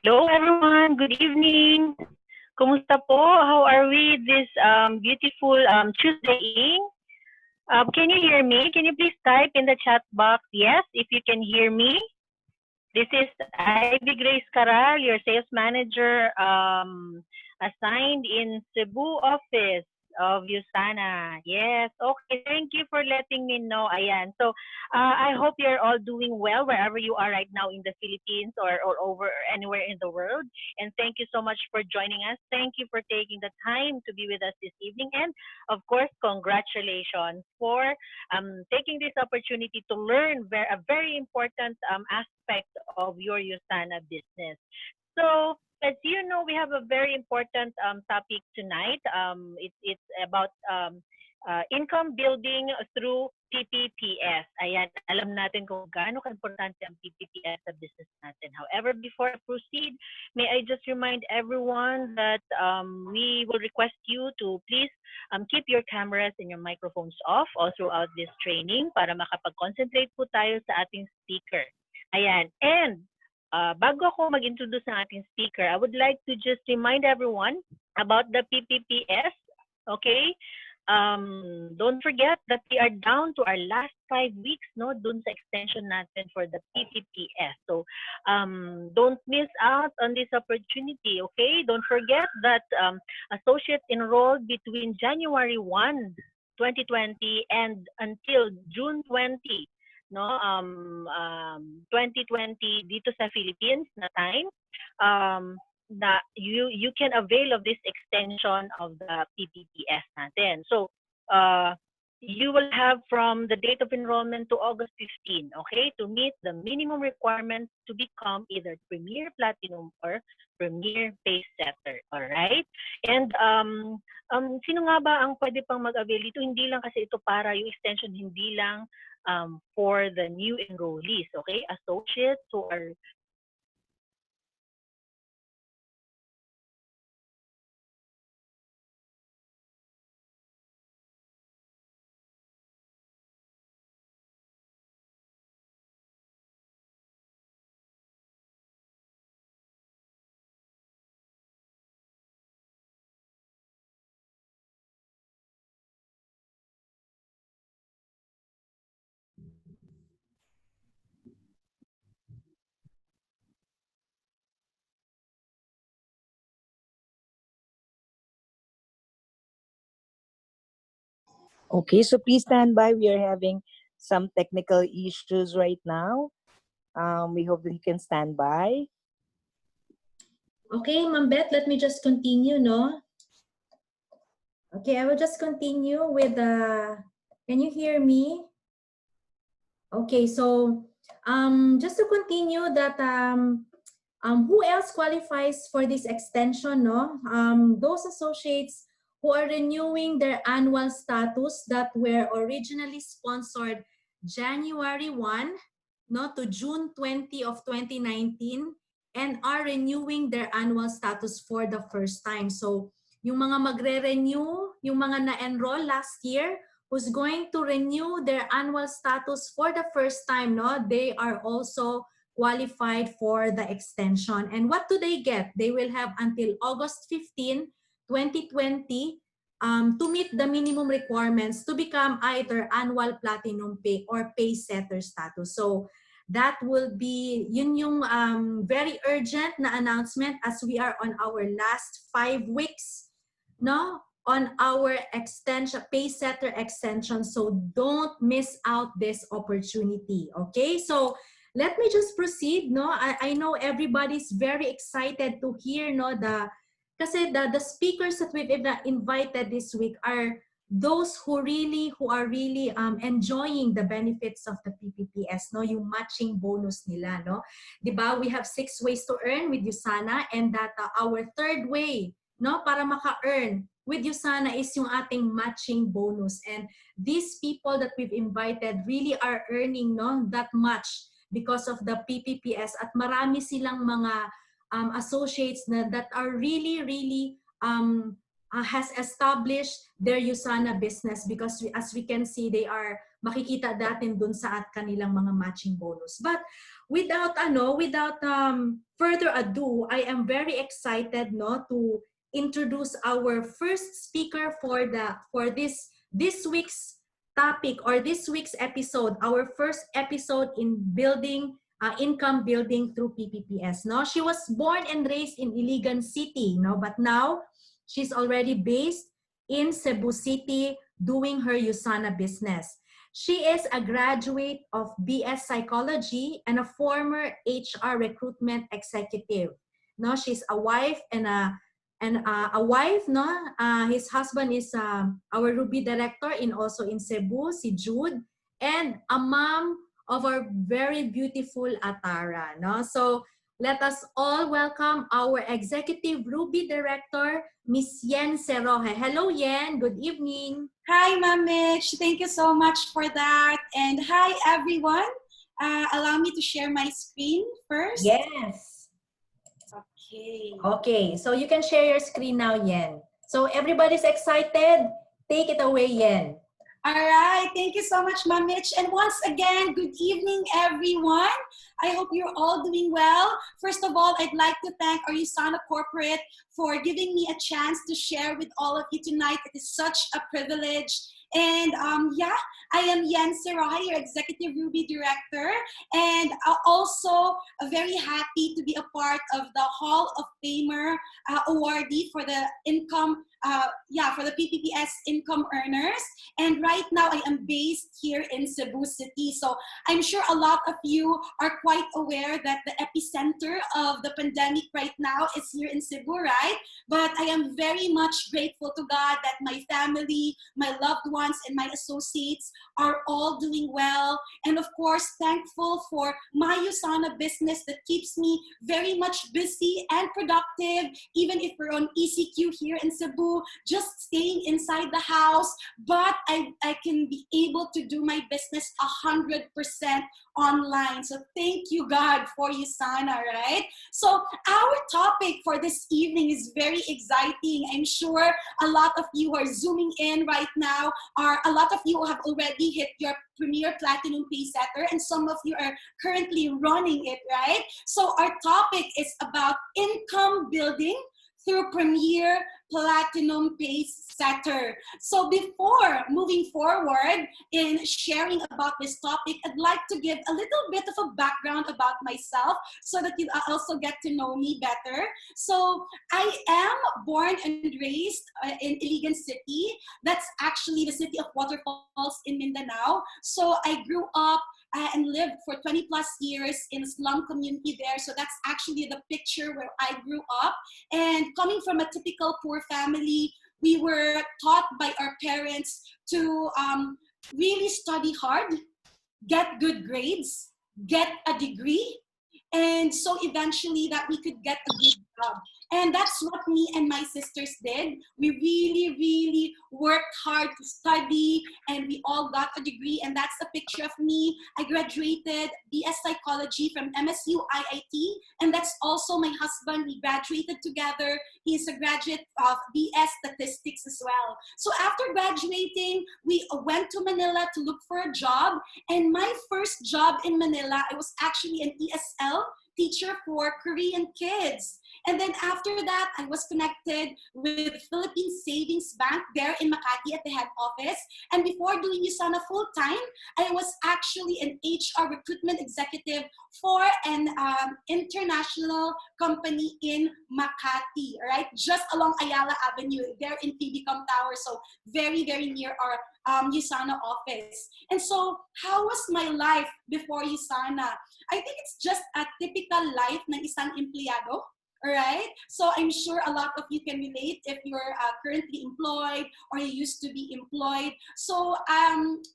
Hello everyone, good evening. Kumusta po? How are we this beautiful Tuesday? Can you hear me? Can you please type in the chat box yes if you can hear me? This is Ivy Grace Caral, your sales manager assigned in Cebu office of USANA. Yes, okay. Thank you for letting me know. Ayan. So, I hope you're all doing well wherever you are right now in the Philippines or over or anywhere in the world. And thank you so much for joining us. Thank you for taking the time to be with us this evening. And of course, congratulations for taking this opportunity to learn a very important aspect of your USANA business. So, as you know, we have a very important topic tonight. It's about income building through PPPS. Ayan, alam natin kung gaano ka-importante ang PPPS sa business natin. However, before I proceed, may I just remind everyone that we will request you to please keep your cameras and your microphones off all throughout this training para makapag-concentrate po tayo sa ating speaker. Ayan, and bago ako mag-introduce ng ating speaker, I would like to just remind everyone about the PPPS, okay? Don't forget that we are down to our last 5 weeks, no, dun sa extension natin for the PPPS. So, don't miss out on this opportunity, okay? Don't forget that associates enrolled between January 1, 2020 and until June 20, no, 2020 dito sa Philippines na time, na you can avail of this extension of the PPPS natin. So, you will have from the date of enrollment to August 15, okay, to meet the minimum requirements to become either Premier Platinum or Premier Pace Setter, all right? And sino nga ba ang pwede pang mag-avail dito? Hindi lang kasi ito para yung extension, hindi lang for the new enrollees, okay? Associates who are Okay, so please stand by. We are having some technical issues right now. We hope that you can stand by. Okay, Ma'am Beth, let me just continue, no? Okay, I will just continue with can you hear me? Okay, so just to continue that who else qualifies for this extension, no? Those associates who are renewing their annual status that were originally sponsored January 1, no, to June 20 of 2019 and are renewing their annual status for the first time. So, yung mga magre-renew, yung mga na-enroll last year, who's going to renew their annual status for the first time, no, they are also qualified for the extension. And what do they get? They will have until August 15, 2020 to meet the minimum requirements to become either annual platinum pay or pay setter status. So that will be yun yung very urgent na announcement as we are on our last 5 weeks, no, on our extension, pay setter extension. So don't miss out this opportunity. Okay, so let me just proceed, no. I know everybody's very excited to hear, no, kasi the speakers that we've invited this week are those who are really enjoying the benefits of the PPPS, no, yung matching bonus nila, no. Diba? We have 6 ways to earn with USANA, and that our third way, no, para maka-earn with USANA is yung ating matching bonus. And these people that we've invited really are earning, no, that much because of the PPPS, at marami silang mga associates that are really has established their USANA business, because as we can see, they are makikita natin dun sa at kanilang mga matching bonus. But without further ado, I am very excited to introduce our first speaker for this week's topic or this week's episode, our first episode in building income building through PPPS. No, she was born and raised in Iligan City, but now she's already based in Cebu City doing her USANA business. She is a graduate of BS Psychology and a former HR recruitment executive. No, she's a wife and a wife. No, his husband is our Ruby director also in Cebu, si Jude, and a mom of our very beautiful Atara. No, so let us all welcome our executive Ruby director, Miss Yenyen Seroje. Hello, Yen. Good evening. Hi, Ma'am Mitch. Thank you so much for that. And hi, everyone. Allow me to share my screen first. Yes. Okay. Okay, so you can share your screen now, Yen. So everybody's excited. Take it away, Yen. All right. Thank you so much, Ma'am Mitch. And once again, good evening, everyone. I hope you're all doing well. First of all, I'd like to thank our USANA Corporate for giving me a chance to share with all of you tonight. It is such a privilege. And I am Yenyen Seroje, your Executive Ruby Director, and also very happy to be a part of the Hall of Famer awardee for the income, for the PPPS income earners. And right now I am based here in Cebu City. So I'm sure a lot of you are quite aware that the epicenter of the pandemic right now is here in Cebu, right? But I am very much grateful to God that my family, my loved ones, and my associates are all doing well. And of course, thankful for my USANA business that keeps me very much busy and productive, even if we're on ECQ here in Cebu, just staying inside the house. But I can be able to do my business 100% online. So thank you, God, for USANA, right? So our topic for this evening is very exciting. I'm sure a lot of you are zooming in right now, or a lot of you have already hit your Premier Platinum Pay Setter, and some of you are currently running it, right? So our topic is about income building through Premier Platinum Pay Setter. So before moving forward in sharing about this topic, I'd like to give a little bit of a background about myself so that you also get to know me better. So I am born and raised in Iligan City. That's actually the city of waterfalls in Mindanao. So I grew up and lived for 20 plus years in a slum community there. So that's actually the picture where I grew up. And coming from a typical poor family, we were taught by our parents to really study hard, get good grades, get a degree, and so eventually that we could get a good job. And that's what me and my sisters did. We really, really worked hard to study, and we all got a degree. And that's a picture of me. I graduated BS Psychology from MSU IIT, and that's also my husband. We graduated together. He's a graduate of BS Statistics as well. So after graduating, we went to Manila to look for a job. And my first job in Manila, I was actually an ESL teacher for Korean kids. And then after that, I was connected with Philippine Savings Bank there in Makati at the head office. And before doing USANA full-time, I was actually an HR recruitment executive for an international company in Makati, right? Just along Ayala Avenue, there in PBCom Tower. So very, very near our USANA office. And so how was my life before USANA? I think it's just a typical life ng isang empleyado. Alright, so I'm sure a lot of you can relate if you're currently employed or you used to be employed. So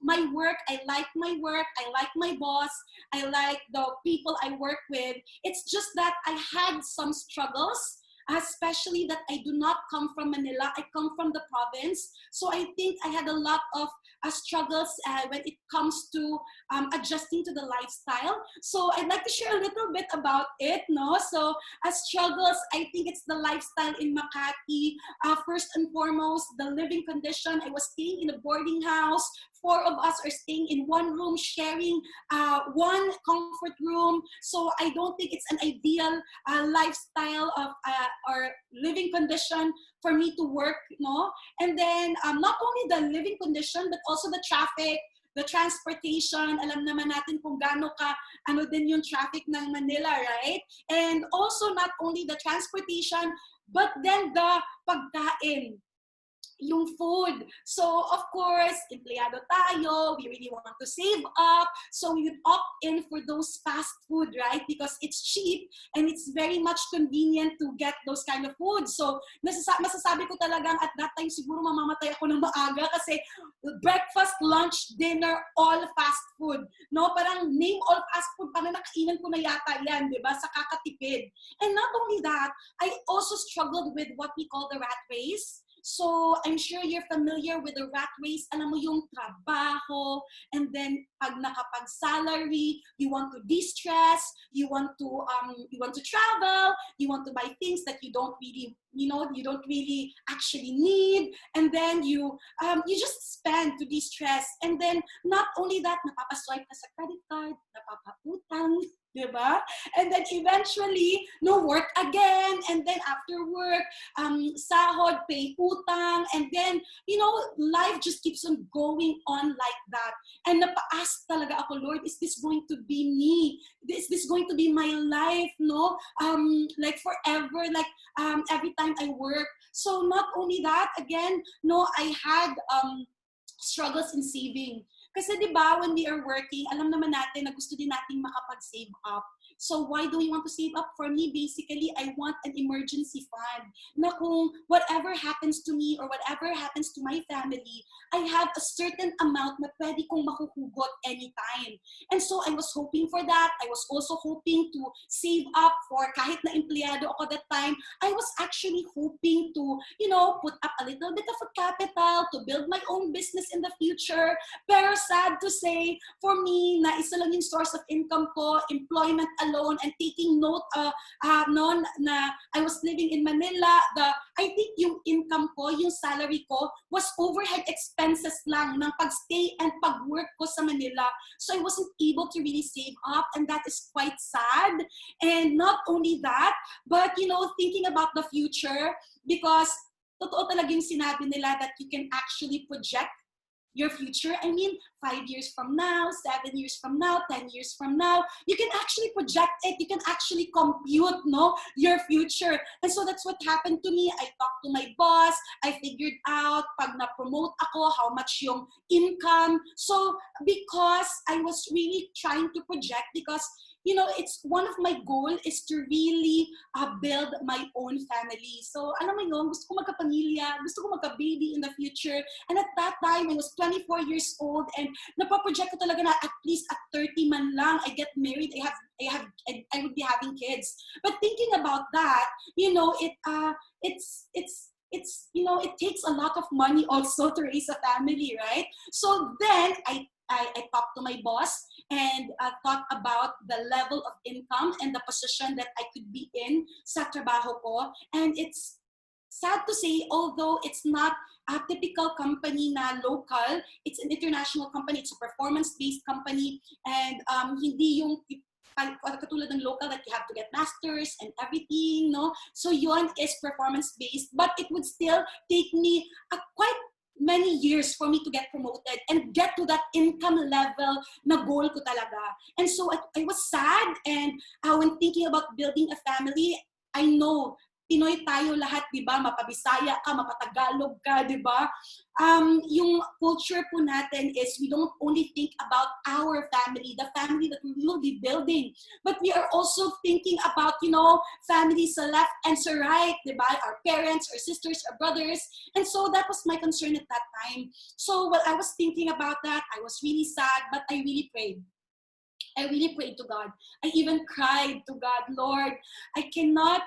my work, I like my work, I like my boss, I like the people I work with. It's just that I had some struggles especially that I do not come from Manila. I come from the province. So I think I had a lot of struggles when it comes to adjusting to the lifestyle. So I'd like to share a little bit about it, no? So struggles, I think it's the lifestyle in Makati. First and foremost, the living condition. I was staying in a boarding house. 4 of us are staying in one room, sharing one comfort room. So I don't think it's an ideal lifestyle of or living condition for me to work, no? And then not only the living condition, but also the traffic, the transportation. Alam naman natin kung gaano ka, ano din yung traffic ng Manila, right? And also not only the transportation, but then the pagkain, yung food. So, of course, empleyado tayo, we really want to save up. So, we would opt in for those fast food, right? Because it's cheap and it's very much convenient to get those kind of food. So, masasabi ko talagang at that time, siguro mamamatay ako ng maaga kasi breakfast, lunch, dinner, all fast food. No? Parang name all fast food, parang nakainan ko na yata yan, di ba? Sa kakatipid. And not only that, I also struggled with what we call the rat race. So, I'm sure you're familiar with the rat race. Alam mo yung trabaho, and then pag nakapag-salary, you want to de-stress, you want to travel, you want to buy things that you don't really, you don't really actually need, and then you just spend to de-stress. And then, not only that, napapaswipe ka sa credit card, napapautang, diba? And then eventually, no work again. And then after work, sahod, pay utang. And then, life just keeps on going on like that. And napa-ask talaga ako, Lord, is this going to be me? Is this going to be my life, no? Like forever, like every time I work. So not only that, again, no, I had struggles in saving. Kasi di ba, when we are working, alam naman natin na gusto din nating makapag-save up. So why do we want to save up? For me, basically, I want an emergency fund na kung whatever happens to me or whatever happens to my family, I have a certain amount na pwede kong makuhugot anytime. And so I was hoping for that. I was also hoping to save up for kahit na empleyado ako that time. I was actually hoping to, put up a little bit of a capital to build my own business in the future. Pero sad to say, for me, na isa lang yung source of income ko, employment alone, and taking note noon na I was living in Manila, I think yung income ko, yung salary ko, was overhead expenses lang ng pag-stay and pag-work ko sa Manila. So I wasn't able to really save up, and that is quite sad. And not only that, but thinking about the future, because totoo talaga yung sinabi nila that you can actually project your future. I mean, 5 years from now, 7 years from now, 10 years from now, you can actually project it. You can actually compute, your future. And so that's what happened to me. I talked to my boss. I figured out pag na-promote ako, how much yung income. So because I was really trying to project, because it's one of my goals is to really build my own family. So, alam mo yun, gusto ko magkapamilya, gusto ko magka-baby in the future. And at that time, I was 24 years old, and napaproject ko talaga na at least at 30 man lang, I get married, I would be having kids. But thinking about that, it takes a lot of money also to raise a family, right? So then I talked to my boss and thought about the level of income and the position that I could be in sa trabaho ko. And it's sad to say, although it's not a typical company na local, it's an international company, it's a performance-based company, and hindi yung katulad ng local that you have to get masters and everything, no? So yun is performance-based, but it would still take me quite many years for me to get promoted and get to that income level na goal ko talaga. And so I was sad, and when thinking about building a family, I know Pinoy tayo lahat, di ba? Mapabisaya ka, mapatagalog ka, di ba? Yung culture po natin is we don't only think about our family, the family that we will be building, but we are also thinking about, families sa left and sa right, di ba? Our parents, our sisters, our brothers. And so that was my concern at that time. So while I was thinking about that, I was really sad, but I really prayed. I really prayed to God. I even cried to God, Lord, I cannot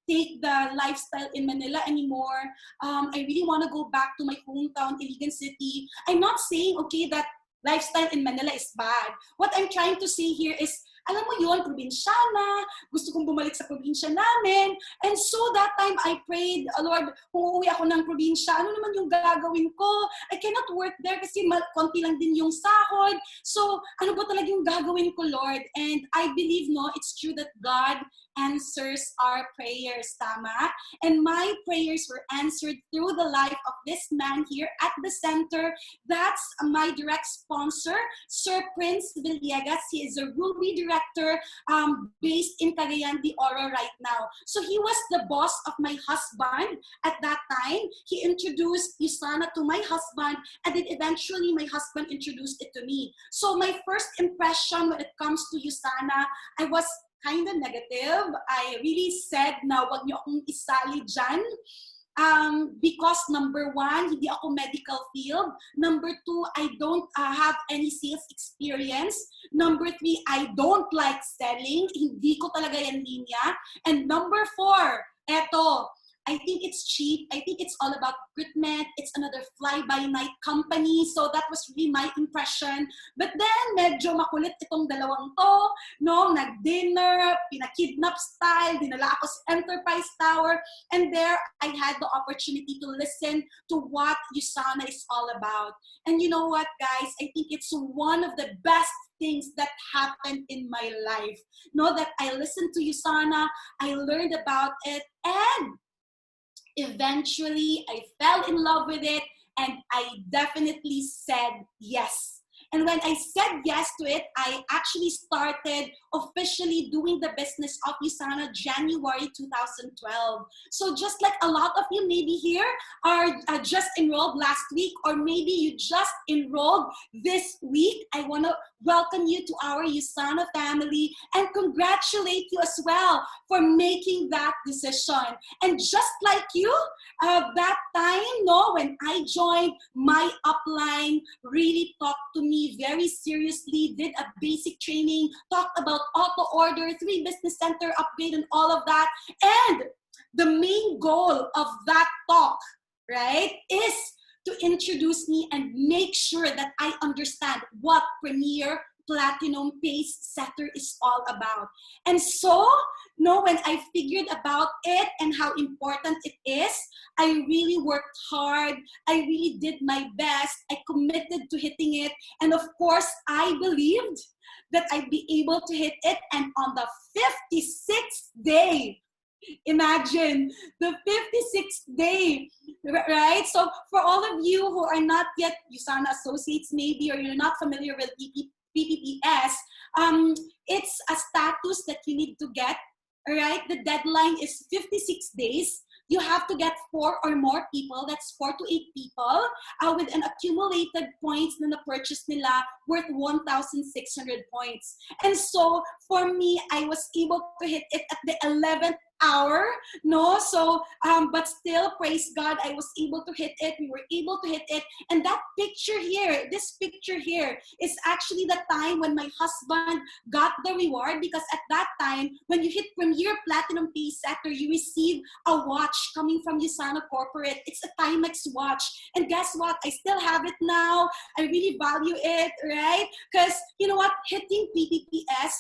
take the lifestyle in Manila anymore. I really want to go back to my hometown, Iligan City. I'm not saying, okay, that lifestyle in Manila is bad. What I'm trying to say here is, alam mo yun, probinsyana, gusto kong bumalik sa probinsya namin. And so that time I prayed, Lord, kung uuwi ako ng probinsya, ano naman yung gagawin ko? I cannot work there kasi konti lang din yung sahod. So, ano ba talaga yung gagawin ko, Lord? And I believe, no, it's true that God answers our prayers, tama? And my prayers were answered through the life of this man here at the center. That's my direct sponsor, Sir Prince Villegas. He is a Ruby director based in Cagayan de Oro right now. So he was the boss of my husband at that time. He introduced Yusana to my husband, and then eventually my husband introduced it to me. So my first impression when it comes to Yusana, I was kind of negative. I really said na wag niyo akong isali dyan. Because number one, hindi ako medical field. Number two, I don't have any sales experience. Number three, I don't like selling. Hindi ko talaga yan linya. And number four, eto, I think it's cheap. I think it's all about recruitment. It's another fly-by-night company. So that was really my impression. But then, medyo makulit itong dalawang to. No, nag-dinner, pinakidnap style, dinala ako sa Enterprise Tower. And there, I had the opportunity to listen to what Yusana is all about. And you know what, guys? I think it's one of the best things that happened in my life. No, that I listened to Yusana, I learned about it, and eventually, I fell in love with it, and I definitely said yes. And when I said yes to it, I actually started officially doing the business of Yusana January 2012. So just like a lot of you maybe here are just enrolled last week, or maybe you just enrolled this week, I want to welcome you to our Yusana family and congratulate you as well for making that decision. And just like you, that time, no, when I joined, my upline really talked to me very seriously, did a basic training, talked about auto order, 3 business center upgrade, and all of that. And the main goal of that talk, right, is to introduce me and make sure that I understand what Premier Platinum Pace Setter is all about. And so, no, when I figured about it and how important it is, I really worked hard. I really did my best. I committed to hitting it. And of course, I believed that I'd be able to hit it. And on the 56th day, imagine, the 56th day, right? So for all of you who are not yet Yusana associates maybe, or you're not familiar with PPPS, it's a status that you need to get, all right? The deadline is 56 days. You have to get 4 or more people, that's 4 to 8 people, with an accumulated points na na-purchase nila worth 1,600 points. And so, for me, I was able to hit it at the 11th hour, no? So, but still, praise God, I was able to hit it. We were able to hit it. And that picture here, this picture here, is actually the time when my husband got the reward, because at that time, when you hit Premier Platinum Pace Setter, you receive a watch coming from Yusana Corporate. It's a Timex watch. And guess what? I still have it now. I really value it, right? Because, you know what? Hitting PPPS,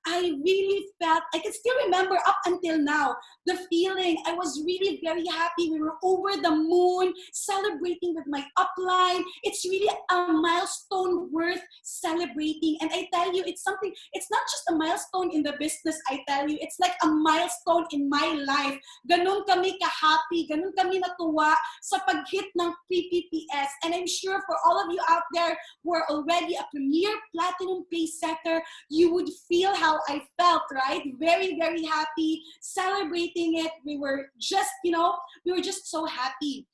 I really felt, I can still remember up until now, the feeling. I was really very happy. We were over the moon, celebrating with my upline. It's really a milestone worth celebrating. And I tell you, it's something, it's not just a milestone in the business, I tell you. It's like a milestone in my life. Ganun kami ka-happy, ganun kami natuwa sa pag-hit ng PPPS. And I'm sure for all of you out there who are already a Premier Platinum Pace Setter, you would feel how I felt, right? Very, very happy, celebrating it. We were just, you know, we were just so happy.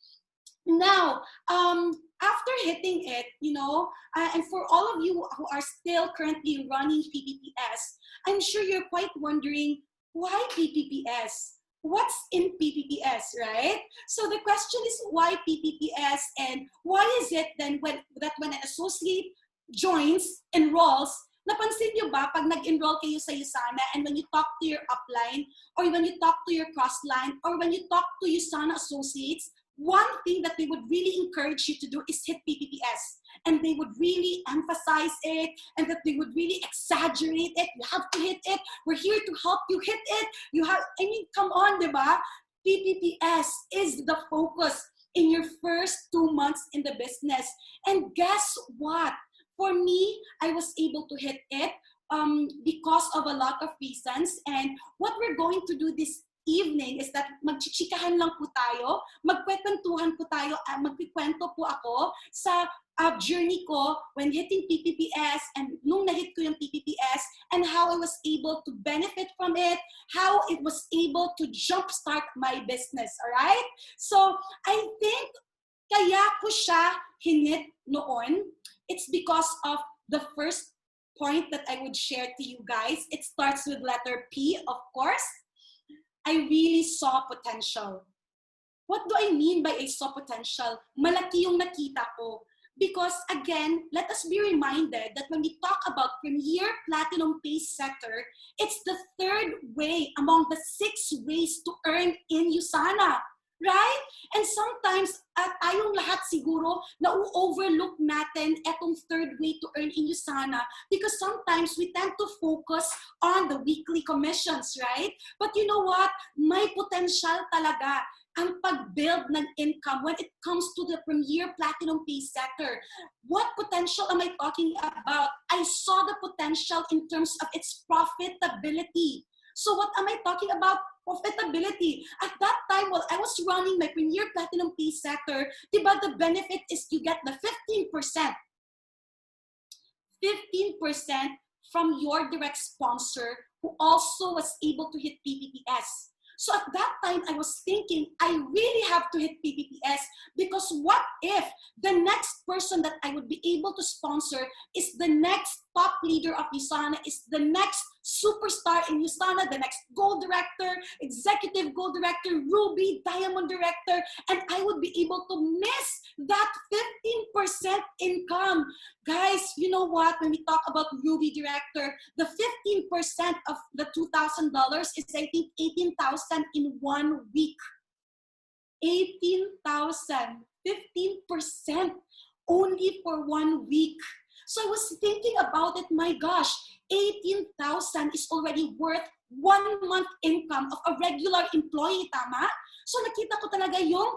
Now, after hitting it, you know, and for all of you who are still currently running PPPS, I'm sure you're quite wondering, why PPPS? What's in PPPS, right? So the question is, why PPPS, and why is it then when an associate joins, enrolls, Napansin niyo ba, pag nag-enroll kayo sa USANA and when you talk to your upline, or when you talk to your crossline, or when you talk to USANA associates, one thing that they would really encourage you to do is hit PPPS. And they would really emphasize it, and that they would really exaggerate it. You have to hit it. We're here to help you hit it. Come on, diba? PPPS is the focus in your first 2 months in the business. And guess what? For me, I was able to hit it because of a lot of reasons. And what we're going to do this evening is that magchichikahan lang po tayo, magkwentuhan po tayo, magkikwento po ako sa journey ko when hitting PPPS and nung na-hit ko yung PPPS and how I was able to benefit from it, how it was able to jumpstart my business, alright? So, I think kaya ko siya hinit noon, it's because of the first point that I would share to you guys. It starts with letter P, of course. I really saw potential. What do I mean by I saw potential? Malaki yung nakita ko. Because again, let us be reminded that when we talk about Premier Platinum Pay Sector, it's the third way among the 6 ways to earn in USANA. Right? And sometimes, tayong lahat siguro, na-overlook natin etong third way to earn in USANA because sometimes we tend to focus on the weekly commissions, right? But you know what? May potential talaga ang pag-build ng income when it comes to the Premier Platinum Pay Sector. What potential am I talking about? I saw the potential in terms of its profitability. So what am I talking about? Profitability. At that time, while I was running my Premier Platinum Pay Sector, diba, the benefit is you get the 15% from your direct sponsor who also was able to hit PPPS. So at that time, I was thinking, I really have to hit PPPS because what if the next person that I would be able to sponsor is the next top leader of USANA, is the next superstar in USANA, the next gold director, executive gold director, ruby, diamond director, and I would be able to miss that 15% income. Guys, you know what? When we talk about ruby director, the 15% of the $2,000 is, I think, 18,000 in 1 week. 18,000, 15% only for 1 week. So I was thinking about it, my gosh, 18,000 is already worth 1 month income of a regular employee, tama? So nakita ko talaga yung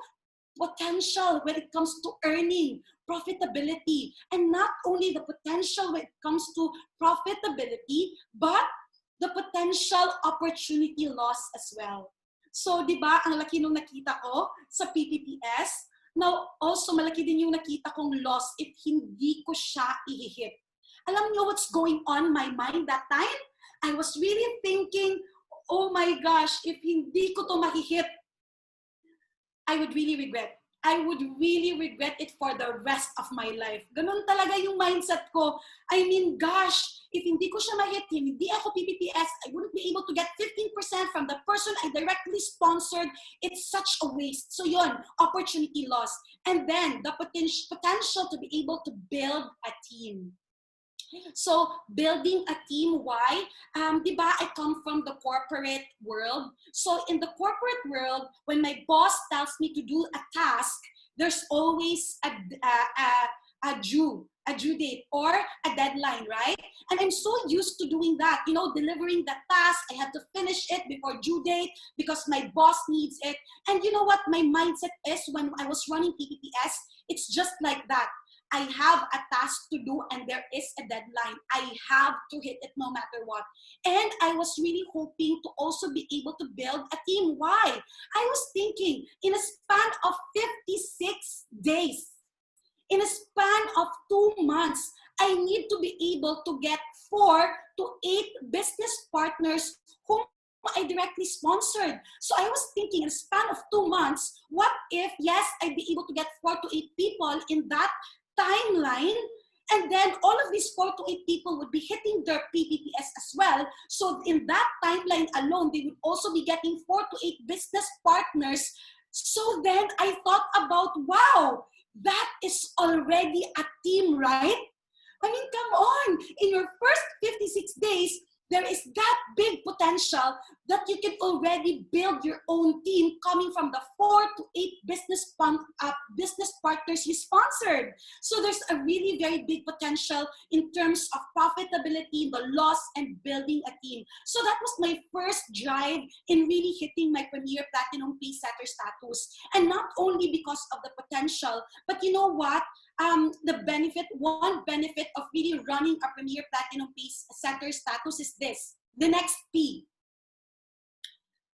potential when it comes to earning, profitability, and not only the potential when it comes to profitability, but the potential opportunity loss as well. So, di ba, ang laki nung nakita ko sa PPPS. Now, also, malaki din yung nakita kong loss if hindi ko siya i-hit. Alam niyo what's going on in my mind that time? I was really thinking, oh my gosh, if hindi ko to mahihit, I would really regret. I would really regret it for the rest of my life. Ganun talaga yung mindset ko. I mean, gosh, if hindi ko siya ma-hit, hindi ako PPPS, I wouldn't be able to get 15% from the person I directly sponsored. It's such a waste. So yun, opportunity loss. And then, the potential to be able to build a team. So, building a team, why? Diba, I come from the corporate world. So, in the corporate world, when my boss tells me to do a task, there's always a due date or a deadline, right? And I'm so used to doing that, you know, delivering the task. I have to finish it before due date because my boss needs it. And you know what my mindset is when I was running PPPS? It's just like that. I have a task to do and there is a deadline. I have to hit it no matter what. And I was really hoping to also be able to build a team. Why? I was thinking in a span of 56 days, in a span of 2 months, I need to be able to get 4 to 8 business partners whom I directly sponsored. So I was thinking in a span of 2 months, what if, yes, I'd be able to get 4 to 8 people in that timeline, and then all of these 4 to 8 people would be hitting their PPPS as well. So in that timeline alone, they would also be getting 4 to 8 business partners. So then I thought about, wow, that is already a team, right? I mean, come on. In your first 56 days, there is that big potential that you can already build your own team coming from the 4 to 8 business partners you sponsored. So there's a really very big potential in terms of profitability, the loss, and building a team. So that was my first drive in really hitting my Premier Platinum Pace Setter status. And not only because of the potential, but you know what? One benefit of really running a Premier Platinum Pace Setter status is this. The next P.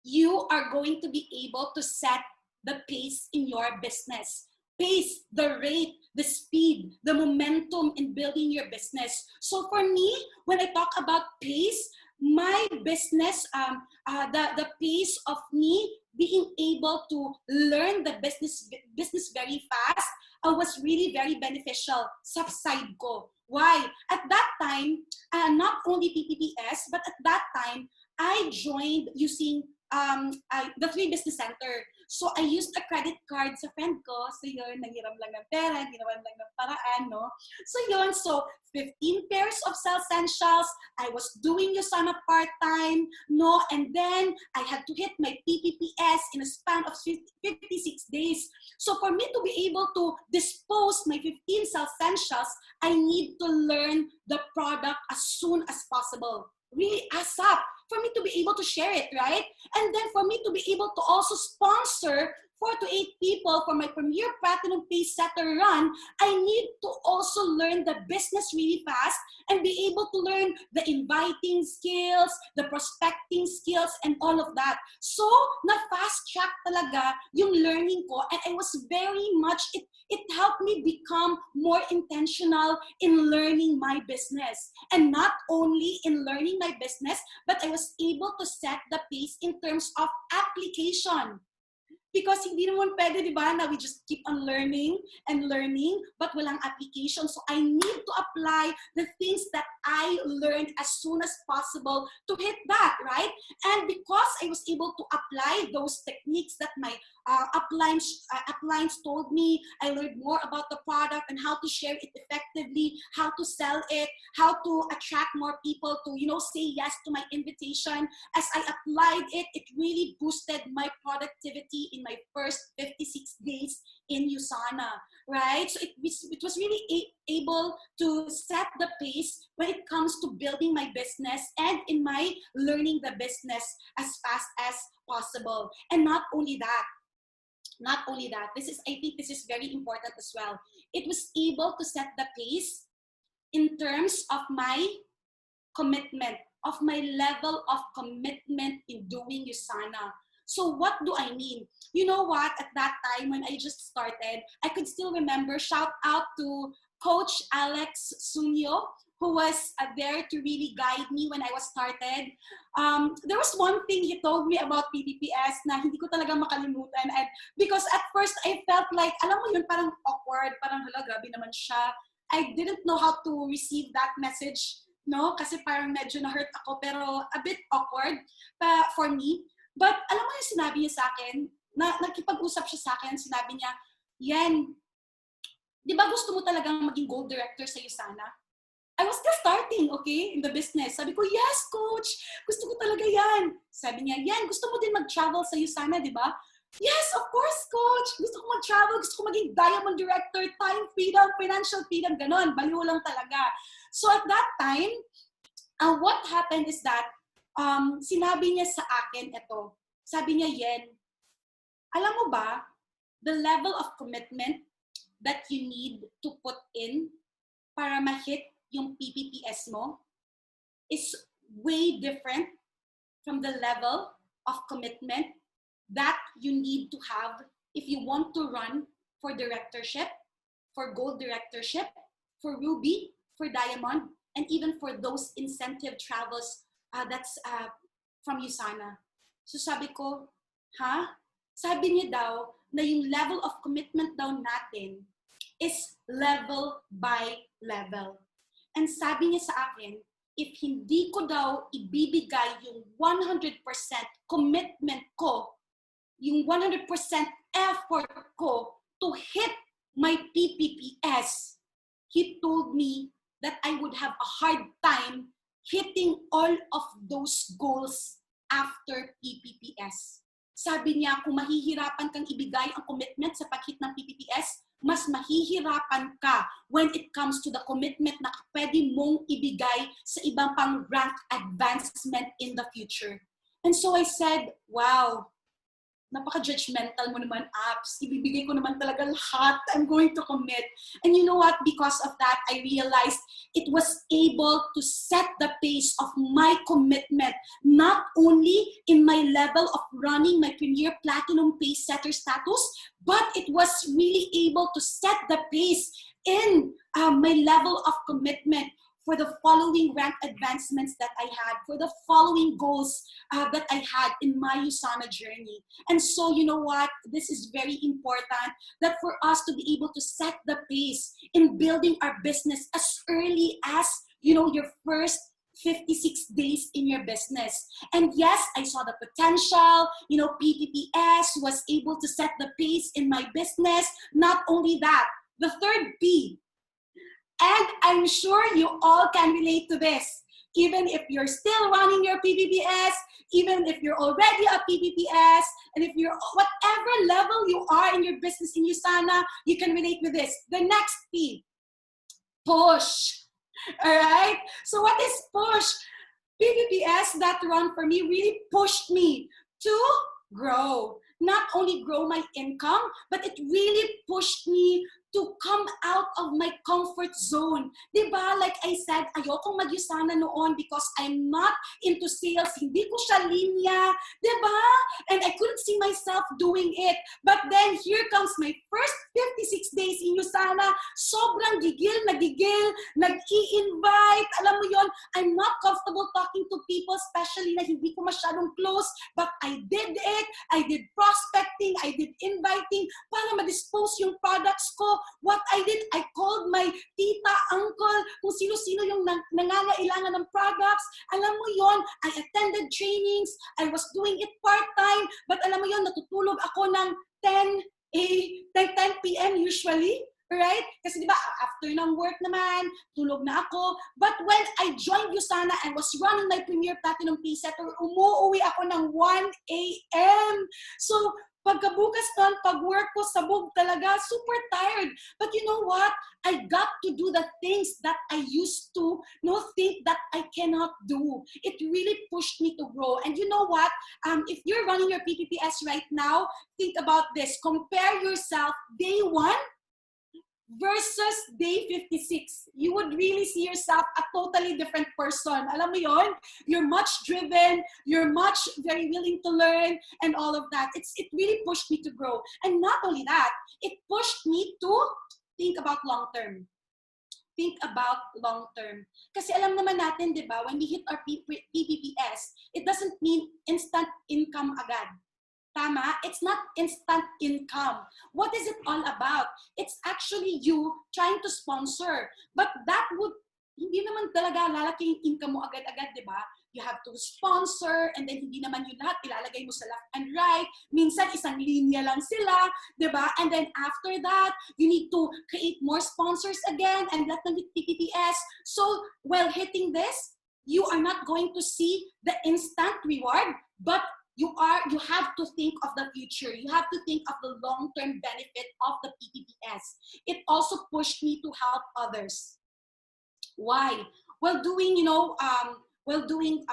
You are going to be able to set the pace in your business. Pace, the rate, the speed, the momentum in building your business. So for me, when I talk about pace, my business, the pace of me being able to learn the business very fast was really very beneficial sa side ko. Why? At that time, not only PPPS, but at that time, I joined using the 3 Business Center. So I used a credit card sa friend ko. So yun, nanghiram lang ng pera, ginawan lang ng paraan, no? So yun, so 15 pairs of Essentials. I was doing Usana part-time, no? And then I had to hit my PPPS in a span of 56 days. So for me to be able to dispose my 15 Essentials, I need to learn the product as soon as possible. Really ASAP. For me to be able to share it, right? And then for me to be able to also sponsor 4 to 8 people for my Premier Platinum Pace Setter run, I need to also learn the business really fast and be able to learn the inviting skills, the prospecting skills, and all of that. So, na-fast track talaga yung learning ko, and I was very much, it helped me become more intentional in learning my business. And not only in learning my business, but I was able to set the pace in terms of application. Because hindi naman pwede, di ba, na we just keep on learning and learning, but walang application. So I need to apply the things that I learned as soon as possible to hit that, right? And because I was able to apply those techniques that my uplines told me, I learned more about the product and how to share it effectively, how to sell it, how to attract more people to, you know, say yes to my invitation. As I applied it, it really boosted my productivity in my first 56 days in Usana, right? So it was really able to set the pace when it comes to building my business and in my learning the business as fast as possible. And not only that, I think this is very important as well. It was able to set the pace in terms of my commitment, of my level of commitment in doing Usana. So what do I mean? You know what? At that time when I just started, I could still remember, shout out to Coach Alex Sunyo, who was there to really guide me when I was started. There was one thing he told me about PPPS na hindi ko talaga makalimutan. And because at first I felt like, alam mo yun, parang awkward, parang hala, grabe naman siya. I didn't know how to receive that message, no? Kasi parang medyo na-hurt ako, pero a bit awkward for me. But alam mo yung sinabi niya sa akin, nakipag-usap siya sa akin, sinabi niya, Yen, di ba gusto mo talagang maging gold director sa Usana? I was still starting, okay, in the business. Sabi ko, yes, coach, gusto ko talaga yan. Sabi niya, Yen, gusto mo din mag-travel sa Usana, di ba? Yes, of course, coach. Gusto ko mag-travel, gusto ko maging diamond director, time freedom, financial freedom, ganon. Baliw lang talaga. So at that time, what happened is that, sinabi niya sa akin ito. Sabi niya, Yen, alam mo ba, the level of commitment that you need to put in para ma-hit yung PPPS mo is way different from the level of commitment that you need to have if you want to run for directorship, for gold directorship, for ruby, for diamond, and even for those incentive travels that's from Usana. So sabi ko, ha? Sabi niya daw na yung level of commitment daw natin is level by level. And sabi niya sa akin, if hindi ko daw ibibigay yung 100% commitment ko, yung 100% effort ko to hit my PPPS, he told me that I would have a hard time hitting all of those goals after PPPS. Sabi niya, kung mahihirapan kang ibigay ang commitment sa pag-hit ng PPPS, mas mahihirapan ka when it comes to the commitment na pwede mong ibigay sa ibang pang rank advancement in the future. And so I said, wow, napaka-judgmental mo naman, apps. Ibibigay ko naman talaga lahat. I'm going to commit. And you know what? Because of that, I realized it was able to set the pace of my commitment, not only in my level of running my Premier Platinum Pace Setter status, but it was really able to set the pace in my level of commitment for the following rank advancements that I had, for the following goals that I had in my USANA journey. And so, you know what? This is very important that for us to be able to set the pace in building our business as early as, you know, your first 56 days in your business. And yes, I saw the potential. You know, PPPS was able to set the pace in my business. Not only that, the third P, and I'm sure you all can relate to this. Even if you're still running your PPPS, even if you're already a PPPS, and if you're whatever level you are in your business in USANA, you can relate with this. The next P, push. All right? So what is push? PPPS, that run for me, really pushed me to grow. Not only grow my income, but it really pushed me to come out of my comfort zone. Diba? Like I said, ayokong mag-USANA noon because I'm not into sales. Hindi ko siya linya. Diba? And I couldn't see myself doing it. But then here comes my first 56 days in USANA. Sobrang gigil, nag-i-invite. Alam mo yon, I'm not comfortable talking to people, especially na hindi ko masyadong close. But I did it. I did prospecting. I did inviting para ma-dispose yung products ko. What I did, I called my tita, uncle, kung sino-sino yung nangangailangan ng products. Alam mo yon, I attended trainings. I was doing it part-time. But alam mo yon, natutulog ako ng 10 p.m. usually. Right? Kasi di ba, after ng work naman, tulog na ako. But when I joined USANA and was running my Premier Platinum Pace Setter, umuwi ako ng 1 a.m. So, pagkabukas nun, pag-work ko, sabog talaga, super tired. But you know what? I got to do the things that I used to think that I cannot do. It really pushed me to grow. And you know what? If you're running your PPPS right now, think about this. Compare yourself day 1 versus day 56, you would really see yourself a totally different person. Alam mo yon? You're much driven, you're much very willing to learn, and all of that. It really pushed me to grow. And not only that, it pushed me to think about long-term. Think about long-term. Kasi alam naman natin, di ba, when we hit our PPPS, it doesn't mean instant income agad. Tama? It's not instant income. What is it all about? It's actually you trying to sponsor. But that would, hindi naman talaga lalaki yung income mo agad-agad, di ba? You have to sponsor, and then hindi naman yung lahat ilalagay mo sa left and right. Minsan, isang linya lang sila, di ba? And then after that, you need to create more sponsors again and let them hit PPPS. So, while hitting this, you are not going to see the instant reward, but you have to think of the future. You have to think of the long-term benefit of the PPPS. It also pushed me to help others. Why? Well, doing,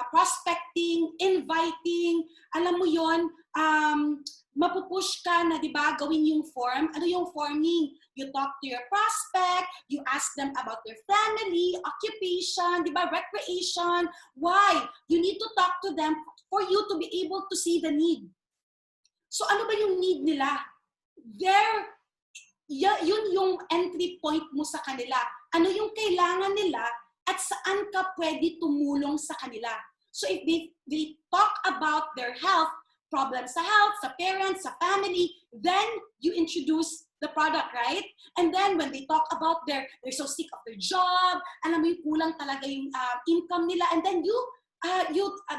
prospecting, inviting, alam mo yon, mapupush ka na, di ba, gawin yung form. Ano yung forming? You talk to your prospect, you ask them about their family, occupation, di ba, recreation. Why? You need to talk to them for you to be able to see the need. So ano ba yung need nila? Yun yung entry point mo sa kanila. Ano yung kailangan nila at saan ka pwede tumulong sa kanila. So if they talk about their health, problems sa health, sa parents, sa family, then you introduce the product, right? And then when they talk about they're so sick of their job, alam mo yung kulang talaga yung income nila, and then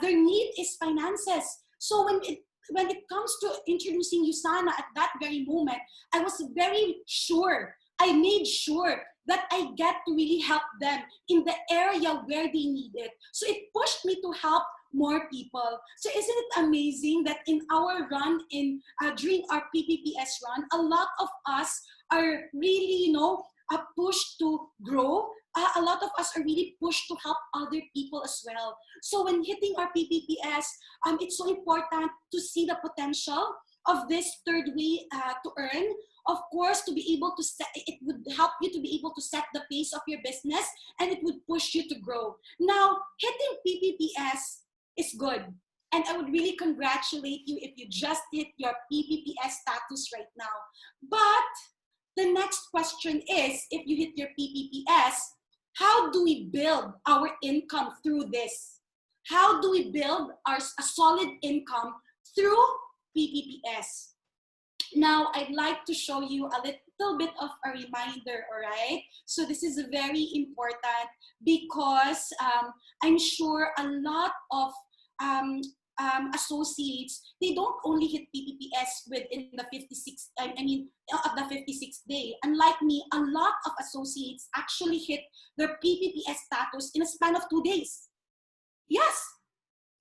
their need is finances. So when it comes to introducing USANA at that very moment, I was very sure, I made sure that I get to really help them in the area where they need it. So it pushed me to help more people. So isn't it amazing that in our run, during our PPPS run, a lot of us are really, pushed to grow. A lot of us are really pushed to help other people as well. So when hitting our PPPS, it's so important to see the potential of this third way to earn. Of course, to be able to set, it would help you to be able to set the pace of your business, and it would push you to grow. Now, hitting PPPS is good. And I would really congratulate you if you just hit your PPPS status right now. But the next question is, if you hit your PPPS, how do we build our income through this? How do we build a solid income through PPPS? Now, I'd like to show you a little bit of a reminder, all right? So this is very important because I'm sure a lot of associates, they don't only hit PPPS within the 56th day. Unlike me, a lot of associates actually hit their PPPS status in a span of 2 days. Yes,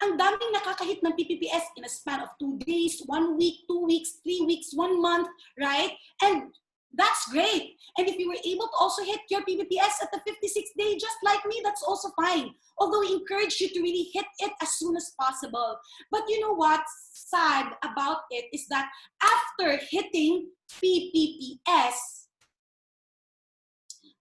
ang daming nakakahit ng PPPS in a span of 2 days, 1 week, 2 weeks, 3 weeks, 1 month, right? And that's great. And if you were able to also hit your PPPS at the 56th day, just like me, that's also fine. Although we encourage you to really hit it as soon as possible. But you know what's sad about it is that after hitting PPPS,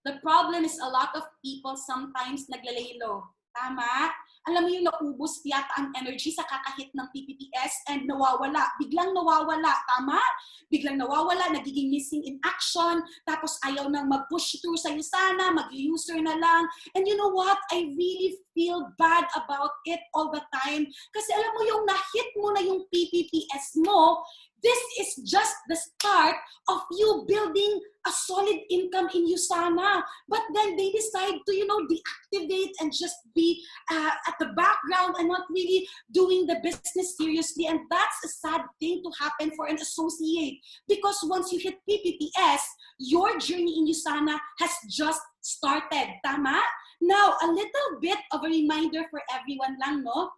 the problem is a lot of people sometimes naglalaylo. Tama? Alam mo yung naubos yata ang energy sa kakahit ng PPPS and nawawala. Biglang nawawala. Tama? Biglang nawawala, nagiging missing in action, tapos ayaw nang mag-push through sa'yo sana, mag-user na lang. And you know what? I really feel bad about it all the time. Kasi alam mo yung na-hit mo na yung PPPS mo, this is just the start of you building a solid income in USANA. But then they decide to, deactivate and just be at the background and not really doing the business seriously. And that's a sad thing to happen for an associate. Because once you hit PPPS, your journey in USANA has just started. Tama? Now, a little bit of a reminder for everyone lang, no?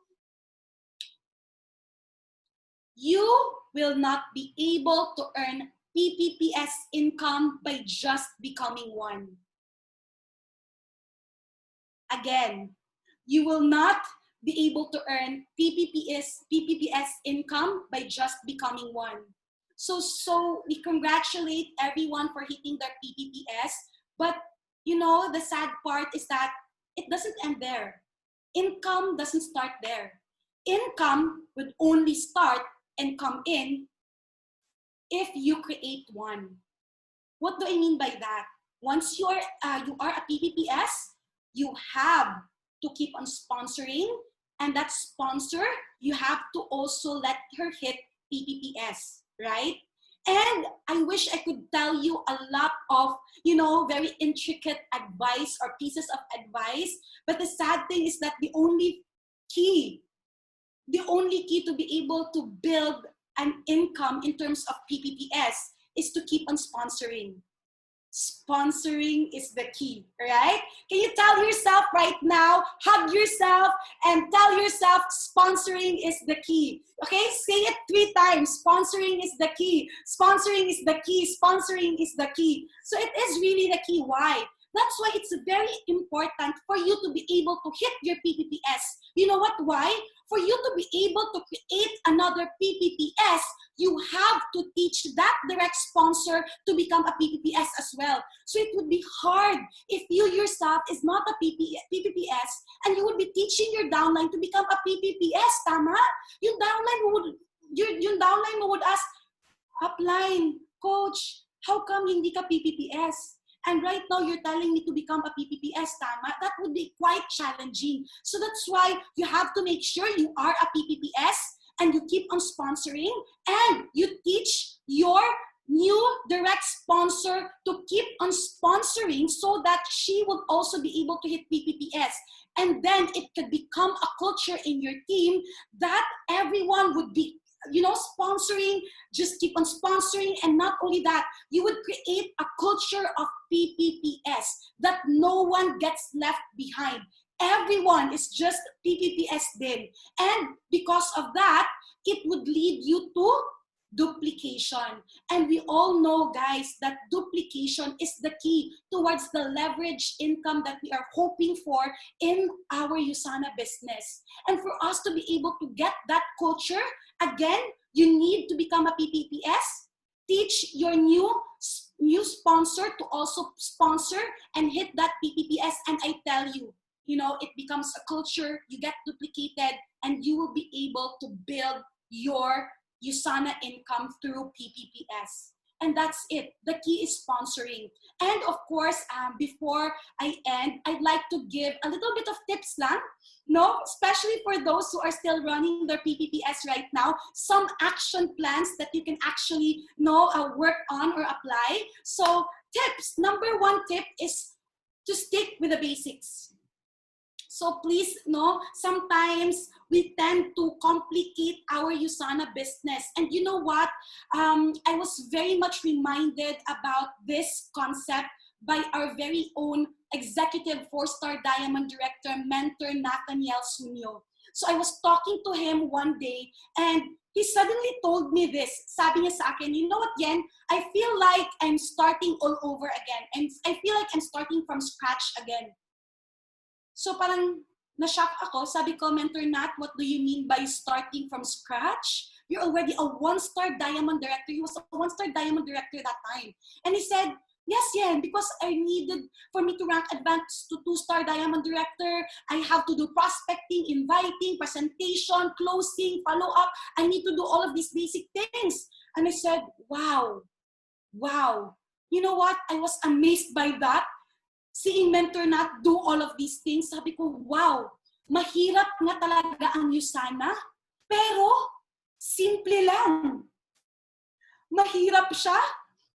You will not be able to earn PPPS income by just becoming one. Again, you will not be able to earn PPPS income by just becoming one. So we congratulate everyone for hitting their PPPS, but the sad part is that it doesn't end there. Income doesn't start there. Income would only start and come in if you create one. What do I mean by that? Once you are a PPPS, you have to keep on sponsoring, and that sponsor, you have to also let her hit PPPS, right? And I wish I could tell you a lot of, very intricate advice or pieces of advice, but the sad thing is that the only key to be able to build an income in terms of PPPS is to keep on sponsoring. Sponsoring is the key, right? Can you tell yourself right now, hug yourself and tell yourself sponsoring is the key. Okay, say it 3 times. Sponsoring is the key. Sponsoring is the key. Sponsoring is the key. So it is really the key. Why? That's why it's very important for you to be able to hit your PPPS. You know what? Why? For you to be able to create another PPPS, you have to teach that direct sponsor to become a PPPS as well. So it would be hard if you yourself is not a PPPS and you would be teaching your downline to become a PPPS. Tama? Yung downline mo would ask, upline, coach, how come hindi ka PPPS? And right now, you're telling me to become a PPPS, tama? That would be quite challenging. So that's why you have to make sure you are a PPPS and you keep on sponsoring and you teach your new direct sponsor to keep on sponsoring so that she will also be able to hit PPPS. And then it could become a culture in your team that everyone would be sponsoring, just keep on sponsoring. And not only that, you would create a culture of PPPS, that no one gets left behind. Everyone is just PPPS din. And because of that, it would lead you to duplication. And we all know, guys, that duplication is the key towards the leverage income that we are hoping for in our USANA business. And for us to be able to get that culture, again, you need to become a PPPS. Teach your new sponsor to also sponsor and hit that PPPS. And I tell you, it becomes a culture, you get duplicated, and you will be able to build your USANA income through PPPS. And that's it. The key is sponsoring. And of course, before I end, I'd like to give a little bit of tips lang, especially for those who are still running their PPPS right now, some action plans that you can actually work on or apply. So tips, number one tip is to stick with the basics. So please, sometimes we tend to complicate our USANA business. And you know what? I was very much reminded about this concept by our very own executive 4-star diamond director, mentor Nathaniel Sunyo. So I was talking to him one day, and he suddenly told me this. Sabi niya sa akin, you know what, Yen? I feel like I'm starting all over again. And I feel like I'm starting from scratch again. So parang na-shock ako. Sabi ko, Mentor Nat, what do you mean by starting from scratch? You're already a 1-star diamond director. He was a 1-star diamond director that time. And he said, yes, Yen, because I needed for me to rank advance to 2-star diamond director. I have to do prospecting, inviting, presentation, closing, follow-up. I need to do all of these basic things. And I said, wow. You know what? I was amazed by that. Seeing Mentor Nat do all of these things, sabi ko, wow, mahirap nga talaga ang USANA, pero simple lang. Mahirap siya,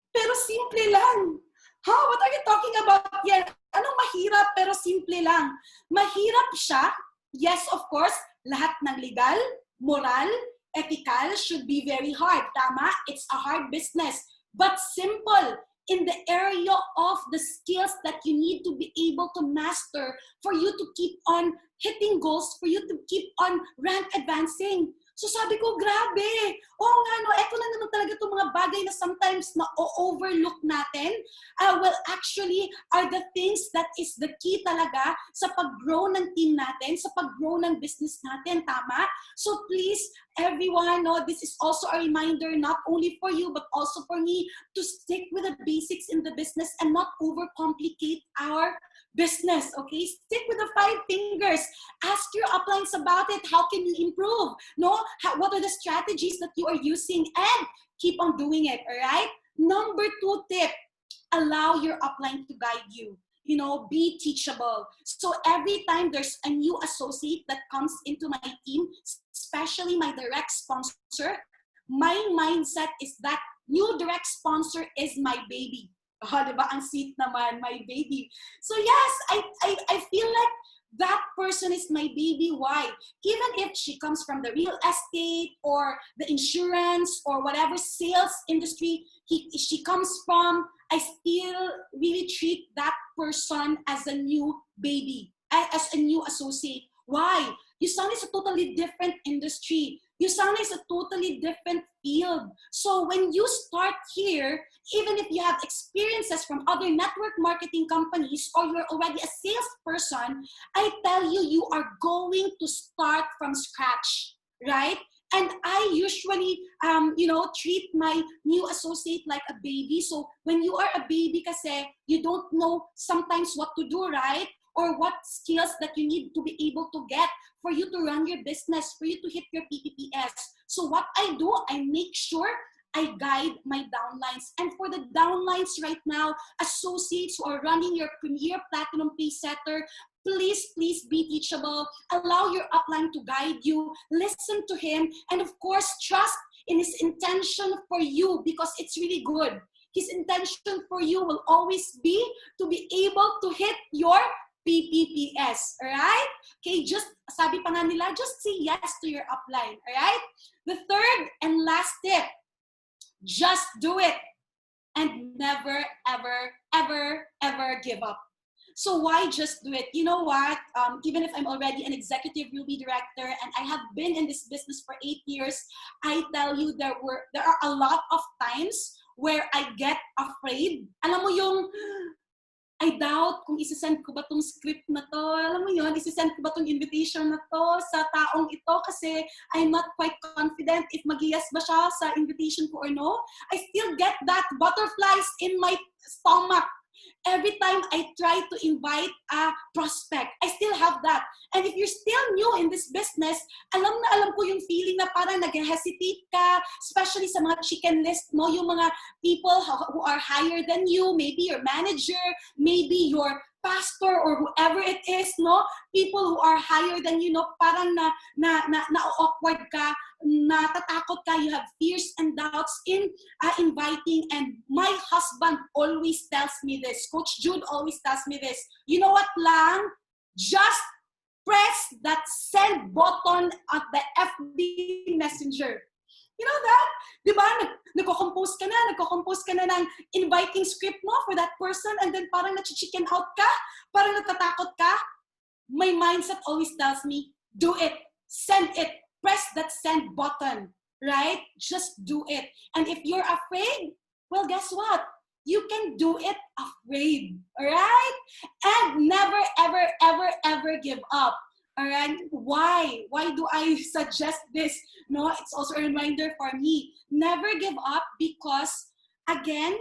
pero simple lang. What are you talking about yan? Anong mahirap pero simple lang? Mahirap siya, yes, of course, lahat ng legal, moral, ethical should be very hard. Tama? It's a hard business. But simple. In the area of the skills that you need to be able to master for you to keep on hitting goals, for you to keep on rank advancing. So sabi ko, grabe. Oo nga, eto lang naman talaga itong mga bagay na sometimes na-overlook natin. Well, actually, are the things that is the key talaga sa pag-grow ng team natin, sa pag-grow ng business natin, tama? So please, everyone, this is also a reminder, not only for you, but also for me, to stick with the basics in the business and not overcomplicate our business, okay? Stick with the 5 fingers. Ask your uplines about it. How can you improve? What are the strategies that you are using? And keep on doing it, all right? Number 2 tip, allow your upline to guide you. Be teachable. So every time there's a new associate that comes into my team, especially my direct sponsor, my mindset is that new direct sponsor is my baby. Diba? Ang sweet naman, my baby. So yes, I feel like that person is my baby. Why? Even if she comes from the real estate or the insurance or whatever sales industry she comes from, I still really treat that person as a new baby, as a new associate. Why? USANA is a totally different industry. USANA is a totally different field. So when you start here, even if you have experiences from other network marketing companies or you're already a salesperson, I tell you, you are going to start from scratch, right? And I usually, treat my new associate like a baby. So when you are a baby kasi, you don't know sometimes what to do, right? Or what skills that you need to be able to get for you to run your business, for you to hit your PPPS. So what I do, I make sure I guide my downlines. And for the downlines right now, associates who are running your Premier Platinum Pay Setter, please be teachable. Allow your upline to guide you. Listen to him. And of course, trust in his intention for you because it's really good. His intention for you will always be to be able to hit your PPPS, alright? Okay, just, sabi pa nga nila, just say yes to your upline, alright? The third and last tip, just do it and never, ever, ever, ever give up. So why just do it? You know what? Even if I'm already an executive Ruby director and I have been in this business for 8 years, I tell you there are a lot of times where I get afraid. Alam mo yung, I doubt kung isisend ko ba tong script na to. Alam mo yun, isisend ko ba tong invitation na to sa taong ito kasi I'm not quite confident if mag-yes ba siya sa invitation ko or no. I still get that butterflies in my stomach. Every time I try to invite a prospect, I still have that. And if you're still new in this business, alam na alam ko yung feeling na parang nag-hesitate ka, especially sa mga chicken list, no? Yung mga people who are higher than you, maybe your manager, maybe your pastor or whoever it is, no? People who are higher than you, no? Parang na-awkward ka, natatakot ka, you have fears and doubts in inviting. And my husband always tells me this, Coach Jude always tells me this, you know what lang? Just press that send button at the FB Messenger. You know that? Di ba? Nagko-compose ka na ng inviting script mo for that person and then parang na-chicken out ka, parang natatakot ka. My mindset always tells me, do it, send it, press that send button, right? Just do it. And if you're afraid, well, guess what? You can do it afraid, all right? And never, ever, ever, ever give up. All right, why? Why do I suggest this? No, it's also a reminder for me. Never give up because, again,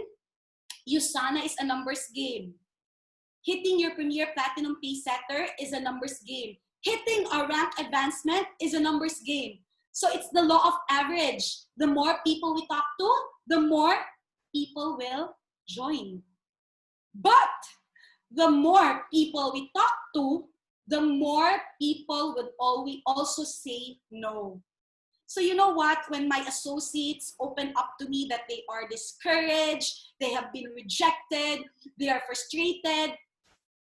USANA is a numbers game. Hitting your Premier Platinum Pay Setter is a numbers game. Hitting a rank advancement is a numbers game. So it's the law of average. The more people we talk to, the more people will join. But the more people we talk to, the more people would always also say no. So you know what? When my associates open up to me that they are discouraged, they have been rejected, they are frustrated,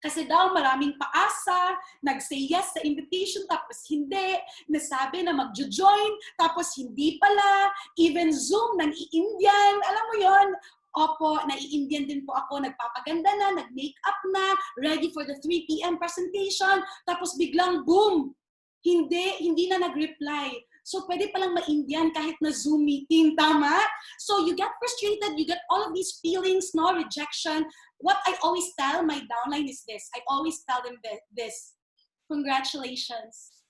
kasi daw maraming paasa, nag-say yes sa invitation tapos hindi, nasabi na mag-join tapos hindi pala, even Zoom nang i-Indian, alam mo yon. Opo, nai-Indian din po ako, nagpapaganda na, nag-makeup na, ready for the 3 p.m. presentation, tapos biglang boom, hindi na nag-reply. So pwede palang ma-Indian kahit na Zoom meeting, tama? So you get frustrated, you get all of these feelings, no, rejection. What I always tell my downline is this, I always tell them this, congratulations,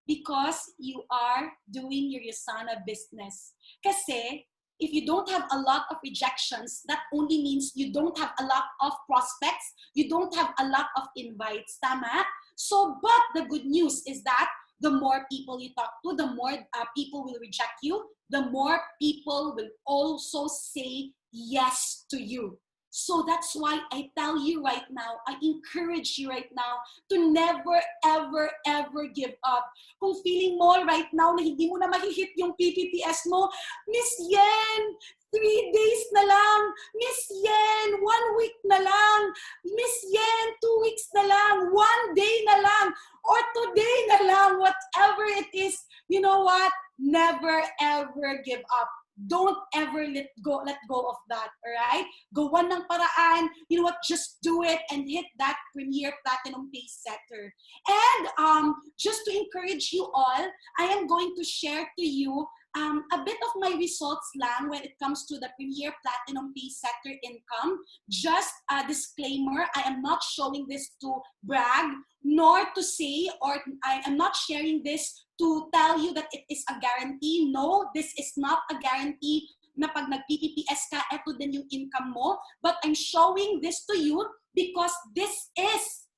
because you are doing your USANA business. Kasi, if you don't have a lot of rejections, that only means you don't have a lot of prospects, you don't have a lot of invites, tama? So, but the good news is that the more people you talk to, the more people will reject you, the more people will also say yes to you. So that's why I tell you right now, I encourage you right now to never, ever, ever give up. Kung feeling mo right now na hindi mo na mahihit yung PPPS mo, Miss Yen, 3 days na lang. Miss Yen, 1 week na lang. Miss Yen, 2 weeks na lang. 1 day na lang. Or today na lang. Whatever it is, you know what? Never, ever give up. Don't ever let go of that, all right? Gawan ng paraan, you know what, just do it and hit that Premier Platinum Pay Setter. And just to encourage you all, I am going to share to you a bit of my results lang when it comes to the Premier Platinum Pay Setter income. Just a disclaimer, I am not showing this to brag, nor to say, or I am not sharing this to tell you that it is a guarantee. No, this is not a guarantee na pag nag-PPPS ka, eto din yung income mo. But I'm showing this to you because this is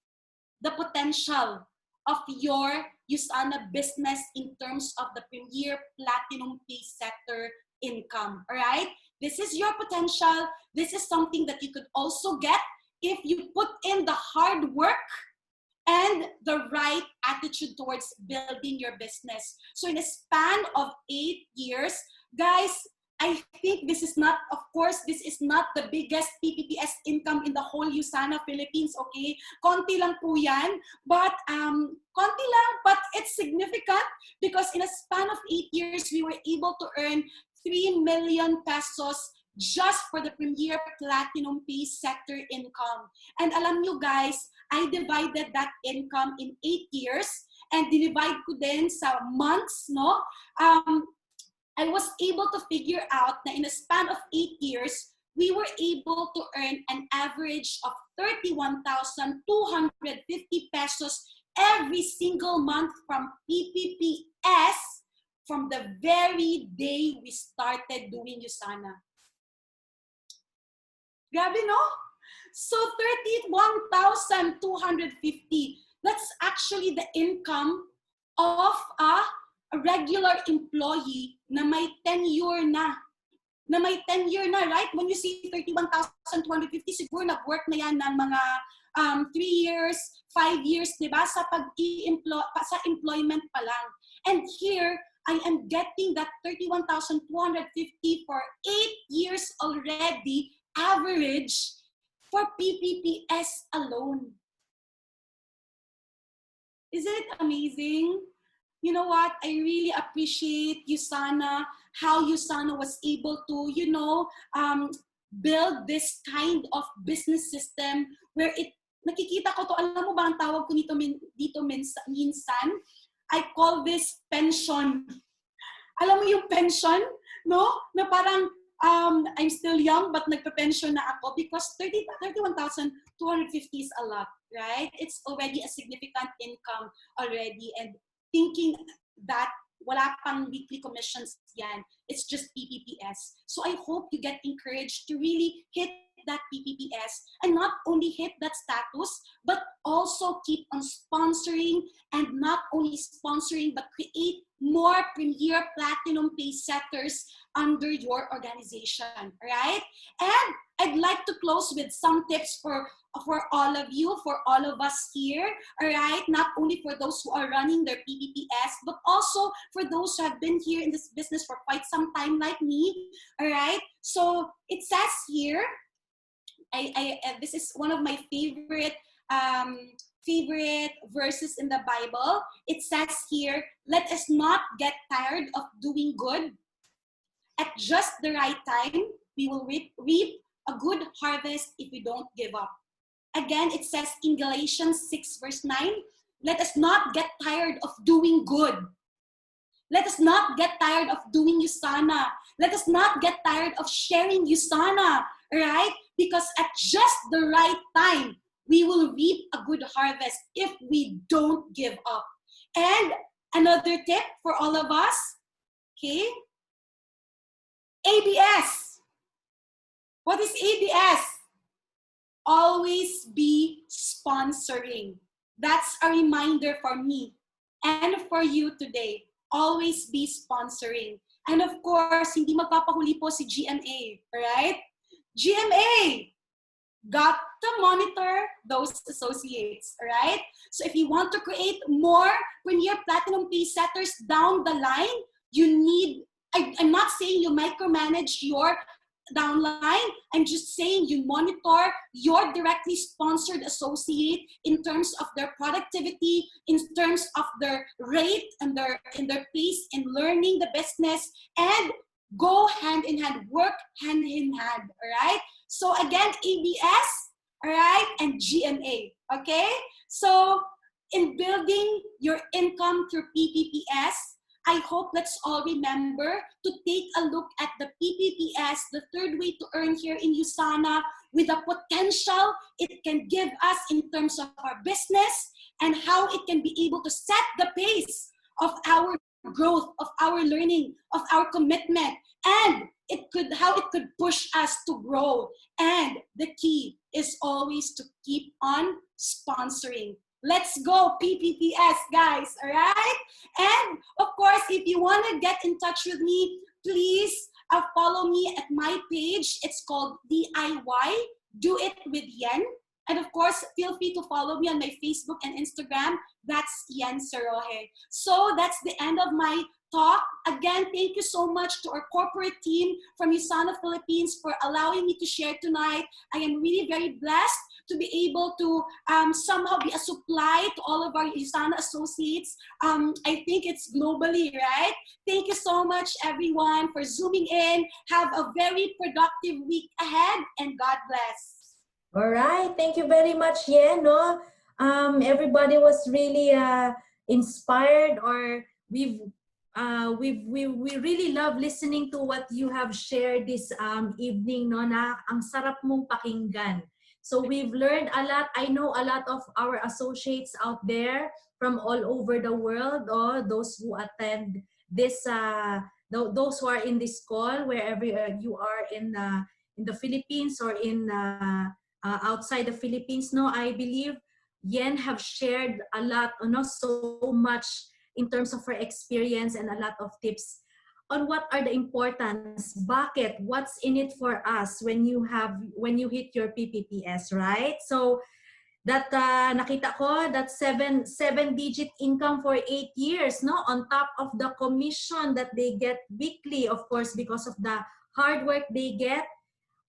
the potential of your USANA business in terms of the Premier Platinum Pay Setter income, all right? This is your potential. This is something that you could also get if you put in the hard work and the right attitude towards building your business. So in a span of 8 years, guys, I think this is not, of course, this is not the biggest PPPS income in the whole USANA Philippines, okay? Konti lang po yan, but konti lang, but it's significant because in a span of 8 years, we were able to earn 3 million pesos just for the Premier Platinum Pay sector income. And alam nyo guys, I divided that income in 8 years and dinivide ko din sa months, no? I was able to figure out that in a span of 8 years, we were able to earn an average of 31,250 pesos every single month from PPPS from the very day we started doing USANA. Grabe, no? So 31,250. That's actually the income of a regular employee na may tenure na. Right? When you see 31,250, siguro nag-work na yan ng mga 3 years, 5 years, di ba? Sa employment pa lang. And here, I am getting that 31,250 for 8 years already, average for PPPS alone. Isn't it amazing? You know what? I really appreciate USANA, how USANA was able to, build this kind of business system where nakikita ko to, alam mo ba ang tawag ko dito minsan? I call this pension. Alam mo yung pension, no? Na parang, I'm still young but nagpe-pension na ako because 31,250 is a lot, right? It's already a significant income already, and thinking that wala pang weekly commissions yan. It's just PPPS. So I hope you get encouraged to really hit that PPPS and not only hit that status, but also keep on sponsoring, and not only sponsoring, but create more Premier Platinum Pay setters under your organization, right? And I'd like to close with some tips for all of you, for all of us here, all right? Not only for those who are running their PPPS, but also for those who have been here in this business for quite some time like me, all right? So it says here, this is one of my favorite verses in the Bible. It says here, let us not get tired of doing good. At just the right time, we will reap a good harvest if we don't give up. Again, it says in Galatians 6 verse 9, let us not get tired of doing good. Let us not get tired of doing USANA. Let us not get tired of sharing USANA, right? Because at just the right time, we will reap a good harvest if we don't give up. And another tip for all of us, okay? ABS. What is ABS? Always be sponsoring. That's a reminder for me and for you today. Always be sponsoring. And of course, hindi magpapahuli po si GMA, right? GMA, got to monitor those associates, right? So if you want to create more Premier Platinum Pay setters down the line, you need, I'm not saying you micromanage your downline, I'm just saying you monitor your directly sponsored associate in terms of their productivity, in terms of their rate and their pace in learning the business, and go hand in hand, work hand in hand, all right? So again, ABS, all right, and GMA, okay? So in building your income through PPPS, I hope let's all remember to take a look at the PPPS, the third way to earn here in USANA, with the potential it can give us in terms of our business and how it can be able to set the pace of our growth, of our learning, of our commitment, and how it could push us to grow. And the key is always to keep on sponsoring. Let's go PPPS, guys, all right? And of course, if you want to get in touch with me, please follow me at my page. It's called DIY, Do It with Yen. And of course, feel free to follow me on my Facebook and Instagram. That's Yenyen Seroje. So that's the end of my talk. Again, thank you so much to our corporate team from USANA Philippines for allowing me to share tonight. I am really very blessed to be able to somehow be a supply to all of our USANA associates. I think it's globally, right? Thank you so much, everyone, for zooming in. Have a very productive week ahead, and God bless. All right. Thank you very much, Yen. No? Everybody was really inspired, or we really love listening to what you have shared this evening. No? Na ang sarap mong pakinggan. So we've learned a lot. I know a lot of our associates out there from all over the world, or those who attend this, those who are in this call, wherever you are in the Philippines or in outside the Philippines. No, I believe Yen have shared a lot, so much in terms of her experience and a lot of tips on what are the importance, bakit, what's in it for us when you hit your PPPS, right? So that nakita ko that seven-digit income for 8 years, no, on top of the commission that they get weekly, of course, because of the hard work they get.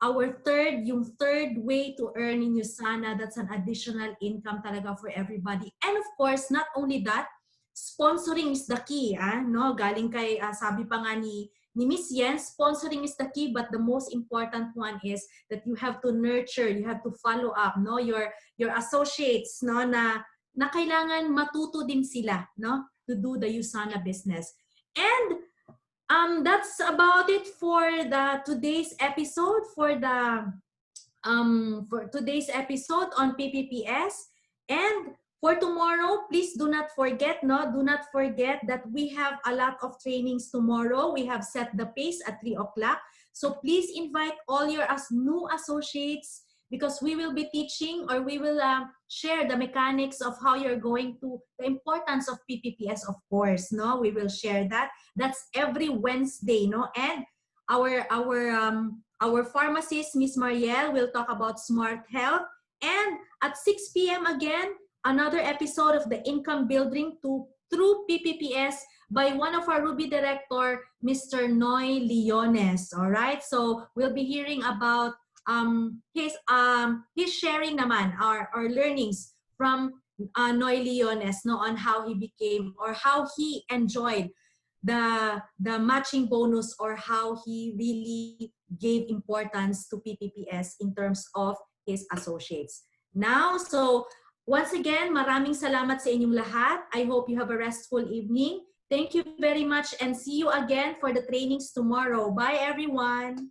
Yung third way to earn in USANA, that's an additional income talaga for everybody. And of course, not only that, sponsoring is the key, no? Galing kay, sabi pa nga ni Miss Yen, sponsoring is the key, but the most important one is that you have to nurture, you have to follow up, no? Your associates, no? Na kailangan matuto din sila, no? To do the USANA business. And that's about it for today's episode, for today's episode on PPPS. And for tomorrow, please do not forget that we have a lot of trainings tomorrow. We have set the pace at 3 o'clock. So please invite all your new associates, because we will be teaching, or we will share the mechanics of how you're going to, the importance of PPPS, of course, no? We will share that. That's every Wednesday, no? And our pharmacist, Miss Marielle, will talk about smart health. And at 6 p.m. again, another episode of the Income Building through PPPS by one of our Ruby director, Mr. Noy Leones. All right, so we'll be hearing about his sharing naman our learnings from Noy Leones, no, on how he became, or how he enjoyed the matching bonus, or how he really gave importance to PPPS in terms of his associates. Now, so once again, maraming salamat sa inyong lahat. I hope you have a restful evening. Thank you very much, and see you again for the trainings tomorrow. Bye, everyone.